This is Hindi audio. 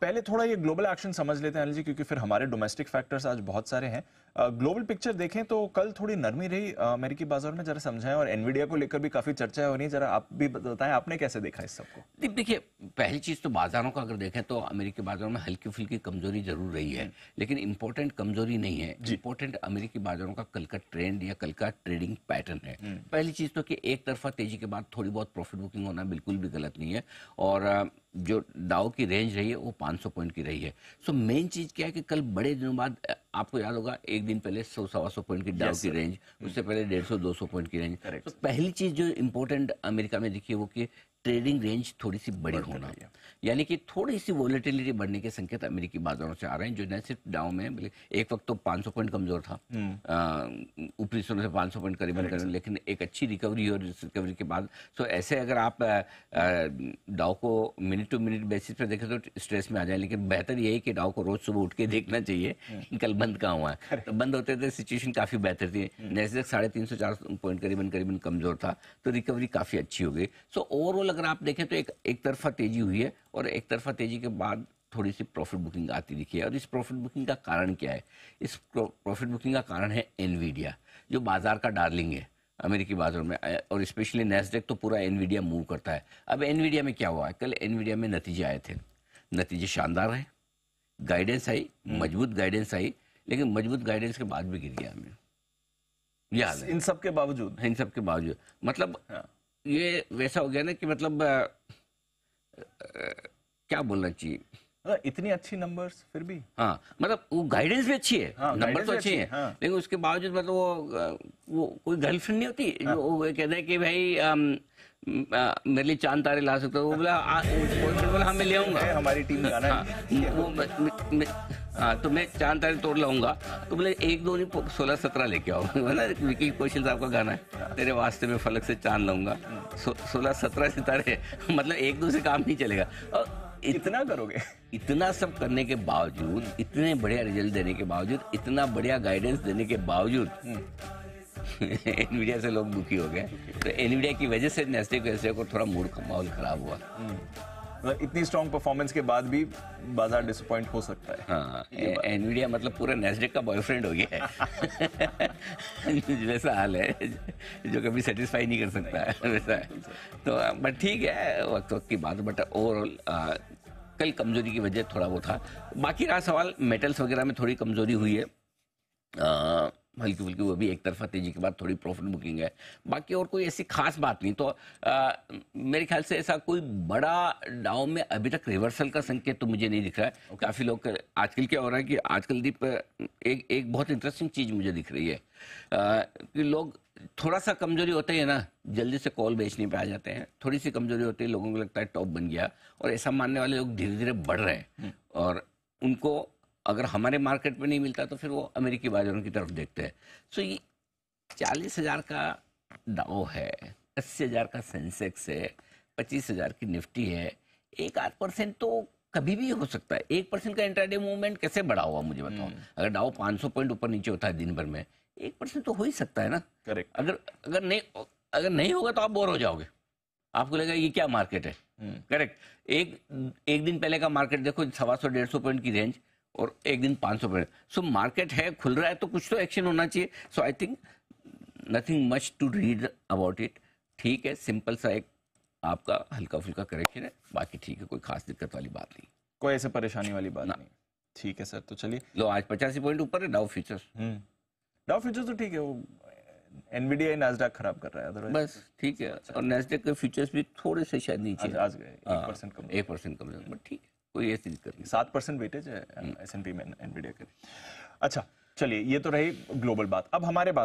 पहले थोड़ा ये ग्लोबल एक्शन समझ लेते हैं अनिल जी, क्योंकि फिर हमारे डोमेस्टिक फैक्टर्स आज बहुत सारे हैं। ग्लोबल पिक्चर देखें तो कल थोड़ी नरमी रही अमेरिकी बाजार में, जरा समझाएं। और एनवीडिया को लेकर भी काफी चर्चा हो रही है, जरा आप भी बताएं आपने कैसे देखा इस सबको। देखिए, पहली चीज तो बाजारों का अगर देखें तो अमेरिकी बाजारों में हल्की फुल्की कमजोरी जरूर रही है, लेकिन इंपॉर्टेंट कमजोरी नहीं है। इंपॉर्टेंट अमेरिकी बाजारों का कल का ट्रेंड या कल का ट्रेडिंग पैटर्न है। पहली चीज तो कि एक तरफा तेजी के बाद थोड़ी बहुत प्रॉफिट बुकिंग होना बिल्कुल भी गलत नहीं है, और जो डाउ की रेंज रही है वो 500 पॉइंट की रही है। सो मेन चीज क्या है कि कल बड़े दिनों बाद, आपको याद होगा एक दिन पहले 100-125 पॉइंट की डाउ की रेंज, उससे पहले 150-200 पॉइंट की रेंज। तो पहली चीज जो इंपॉर्टेंट अमेरिका में दिखी है वो कि ट्रेडिंग रेंज थोड़ी सी बड़ी होना, यानी कि थोड़ी सी वोलेटिलिटी बढ़ने के संकेत अमेरिकी बाजारों से आ रहे हैं, जो न सिर्फ डाउ में, एक वक्त तो 500 पॉइंट कमजोर था, ऊपरी से 500 पॉइंट करीबन करें, लेकिन एक अच्छी रिकवरी और इस रिकवरी के बाद, सो ऐसे अगर आप डाउ को मिनट टू मिनट बेसिस पे देखें तो स्ट्रेस में आ जाए, लेकिन बेहतर यही कि डाउ को रोज सुबह उठ के देखना चाहिए कल बंद कहाँ हुआ है। तो बंद होते थे सिचुएशन काफी बेहतर थी, नैस्डैक 350-400 पॉइंट करीबन कमजोर था, तो रिकवरी काफी अच्छी हो गई। सो ओवरऑल अगर आप देखें तो एक तरफा तेजी हुई है, और एक तरफा तेजी के बाद थोड़ी सी प्रॉफिट बुकिंग आती दिखी है। और इस प्रॉफिट बुकिंग का कारण क्या है? इस प्रॉफिट बुकिंग का कारण है एनवीडिया, जो बाजार का डार्लिंग है अमेरिकी बाजारों में, और स्पेशली नैस्डैक तो पूरा एनवीडिया मूव करता है। अब एनवीडिया में क्या हुआ है? कल एनवीडिया में नतीजे आए थे, नतीजे शानदार रहे, गाइडेंस आई, मजबूत गाइडेंस आई, लेकिन मजबूत गाइडेंस के बाद भी गिर गया हमें, याद है? इन सब के बावजूद मतलब ये वैसा हो गया ना कि मतलब क्या बोलना चाहिए, इतनी अच्छी नंबर्स फिर भी, हाँ मतलब वो गाइडेंस भी अच्छी है, नंबर तो अच्छे हैं, लेकिन उसके बावजूद मतलब वो कोई गर्लफ्रेंड नहीं होती जो वो कहते हैं कि भाई मेरे लिए चांद तारे ला सकते हो, वो बोला हाँ मैं ले आऊंगा, हमारी टीम गाना वो हाँ तो मैं चांद तारे तोड़ लाऊंगा, तो बोले 1-2 नहीं 16-17 लेके आओ, है ना, विकी कौशल साहब का गाना है, तेरे वास्ते में फलक से चांद लाऊंगा, 16-17 सितारे, मतलब 1-2 से काम नहीं चलेगा। और इतना करोगे, इतना सब करने के बावजूद, इतने बढ़िया रिजल्ट देने के बावजूद, इतना बढ़िया गाइडेंस देने के बावजूद एनवीडिया से लोग दुखी हो गए। तो एनवीडिया की वजह से नैस्डैक को थोड़ा मूड का माहौल खराब हुआ। इतनी स्ट्रॉन्ग परफॉर्मेंस के बाद भी बाजार डिसअपॉइंट हो सकता है। हाँ, एनवीडिया मतलब पूरा नैस्डैक का बॉयफ्रेंड हो गया है वैसा हाल है, जो कभी सेटिस्फाई नहीं कर सकता है, वैसा है। तो बट ठीक है, वक्त की बात। बट ओवरऑल कल कमजोरी की वजह थोड़ा वो था। बाकी रहा सवाल मेटल्स वगैरह में थोड़ी कमजोरी हुई है, हल्की फुल्की, वो भी एक तरफा तेजी के बाद थोड़ी प्रॉफिट बुकिंग है। बाकी और कोई ऐसी खास बात नहीं। तो मेरे ख्याल से ऐसा कोई बड़ा डाउन में अभी तक रिवर्सल का संकेत तो मुझे नहीं दिख रहा है। काफी लोग आजकल क्या हो रहा है कि आजकल दीप एक बहुत इंटरेस्टिंग चीज मुझे दिख रही है कि लोग थोड़ा सा कमजोरी होते हैं ना, जल्दी से कॉल बेचने पे आ जाते हैं। थोड़ी सी कमजोरी होती है, लोगों को लगता है टॉप बन गया, और ऐसा मानने वाले लोग धीरे धीरे बढ़ रहे हैं, और उनको अगर हमारे मार्केट में नहीं मिलता तो फिर वो अमेरिकी बाजारों की तरफ देखते हैं। सो ये 40,000 का डाउ है, 80,000 का सेंसेक्स है, 25,000 की निफ्टी है, 1-8% तो कभी भी हो सकता है। 1% का इंट्राडे मूवमेंट कैसे बढ़ा हुआ मुझे बताओ? अगर डाउ 500 पॉइंट ऊपर नीचे होता है दिन भर में, 1% तो हो ही सकता है ना। करेक्ट। अगर नहीं होगा तो आप बोर हो जाओगे, आपको लगेगा ये क्या मार्केट है। करेक्ट। एक दिन पहले का मार्केट देखो, 125-150 पॉइंट की रेंज, और एक दिन 500 पॉइंट। सो मार्केट है, खुल रहा है, तो कुछ तो एक्शन होना चाहिए। So I think nothing much to read about it. ठीक है, सिंपल सा एक आपका हल्का फुल्का करेक्शन है, बाकी ठीक है, कोई खास दिक्कत वाली बात नहीं, कोई ऐसे परेशानी वाली बात नहीं। ठीक है सर, तो चलिए लो आज 85 पॉइंट ऊपर है डाउ फ्यूचर्स। डाउ फ्यूचर्स तो ठीक है, वो एनवीडिया नैस्डैक खराब कर रहा है, बस ठीक है। और नैस्डैक के फ्यूचर्स भी थोड़े से शायद नीचे आज गए 1% कम, बट ठीक है, कोई ऐसी दिक्कत नहीं। 7% वेटेज है S&P में एनवीडिया के। अच्छा चलिए, ये तो रही ग्लोबल बात। अब हमारे बाजार